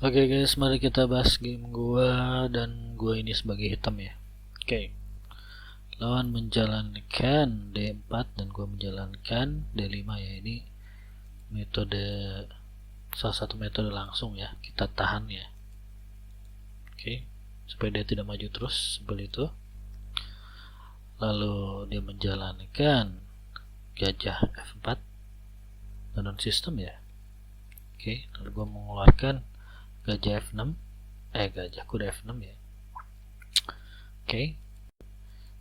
Oke guys, mari kita bahas game gua dan gua ini sebagai hitam ya. Oke. Lawan menjalankan D4 dan gua menjalankan D5 ya. Ini metode salah satu metode langsung ya. Kita tahan ya. Oke. Supaya dia tidak maju terus seperti itu. Lalu dia menjalankan gajah F4 non sistem ya. Oke, lalu gua mengeluarkan gajah F6, gajah kuda F6 ya. Oke,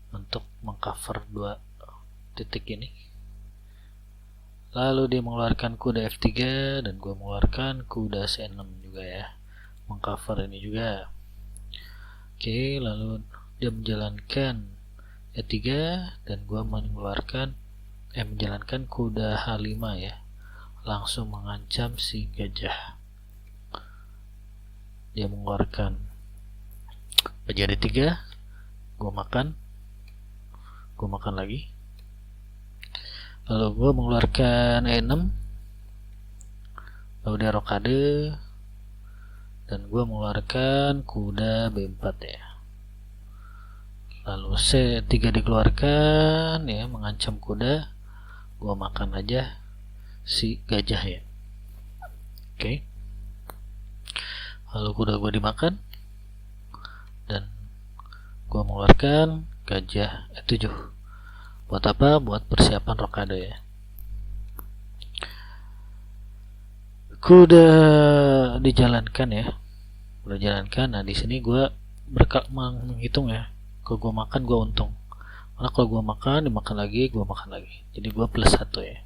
untuk mengcover dua titik ini. Lalu dia mengeluarkan kuda F3 dan gue mengeluarkan kuda C6 juga ya, mengcover ini juga. Oke, lalu dia menjalankan E3 dan gue menjalankan kuda H5 ya, langsung mengancam si gajah. Dia mengeluarkan gajah D3, gue makan lagi. Lalu gue mengeluarkan E6, lalu dia rokade dan gue mengeluarkan kuda B4 ya. Lalu C3 dikeluarkan ya, mengancam kuda. Gue makan aja si gajah ya. Oke. Lalu kuda gue dimakan dan gue mengeluarkan gajah E7. Buat apa? Buat persiapan rokade ya. Kuda dijalankan ya. Kuda jalankan. Nah di sini gue menghitung ya. Kalau gue makan gue untung. Karena kalau gue makan, dimakan lagi, gue makan lagi. Jadi gue plus 1 ya.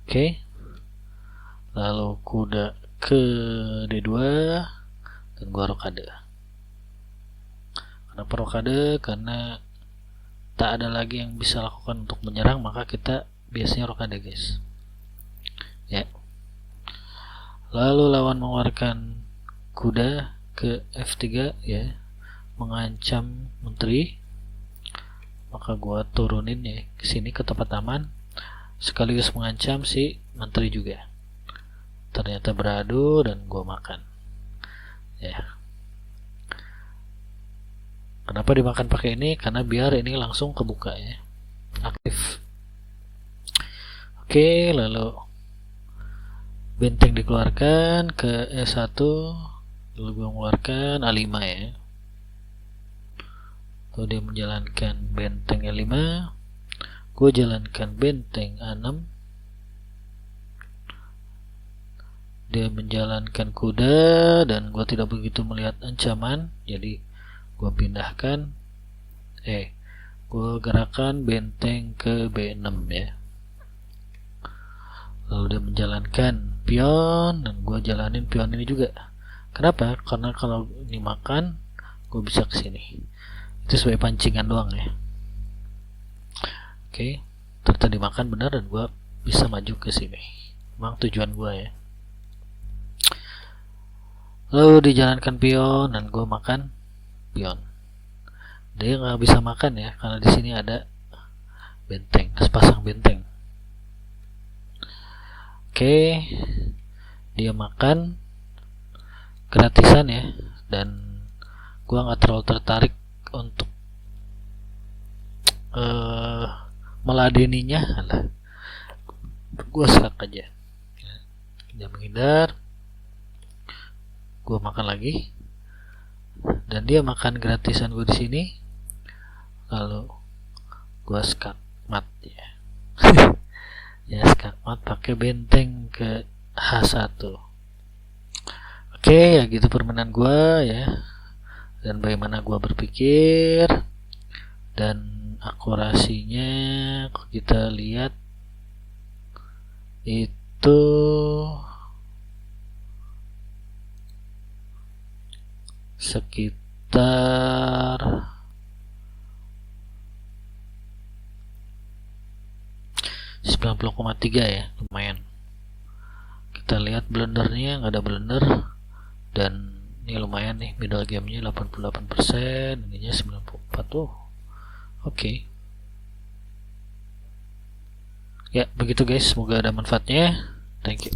Oke. Lalu kuda ke D2 dan gua rokade. Kenapa rokade? Karena tak ada lagi yang bisa lakukan untuk menyerang, maka kita biasanya rokade guys ya. Lalu lawan mengeluarkan kuda ke F3 ya, mengancam menteri, maka gua turunin ya ke sini ke tempat aman, sekaligus mengancam si menteri juga. Ternyata beradu dan gue makan ya. Kenapa dimakan pakai ini? Karena biar ini langsung kebuka ya, aktif. Oke, lalu benteng dikeluarkan ke E1, lalu gue mengeluarkan A5 ya. Lalu dia menjalankan benteng E5, gue jalankan benteng A6. Dia menjalankan kuda dan gue tidak begitu melihat ancaman, jadi gue pindahkan gue gerakan benteng ke B6 ya. Lalu dia menjalankan pion dan gue jalanin pion ini juga. Kenapa? Karena kalau ini makan gue bisa kesini. Itu sebagai pancingan doang ya. Oke, ternyata dimakan benar dan gue bisa maju ke sini. Memang tujuan gue ya. Lalu dijalankan pion dan gue makan pion. Dia nggak bisa makan ya, karena di sini ada benteng, sepasang benteng. Oke, dia makan gratisan ya, dan gue nggak terlalu tertarik untuk meladeninya. Gue serak aja. Dia menghindar. Gue makan lagi dan dia makan gratisan gue di sini. Lalu gue skakmat ya. Ya, skakmat pakai benteng ke H1. Oke, ya gitu permainan gue ya, dan bagaimana gue berpikir dan akurasinya kita lihat itu sekitar 90,3 ya, lumayan. Kita lihat blendernya nggak ada blender dan ini lumayan nih, middle gamenya 88%, ininya 94 tuh. Oke. Ya begitu guys, semoga ada manfaatnya. Thank you.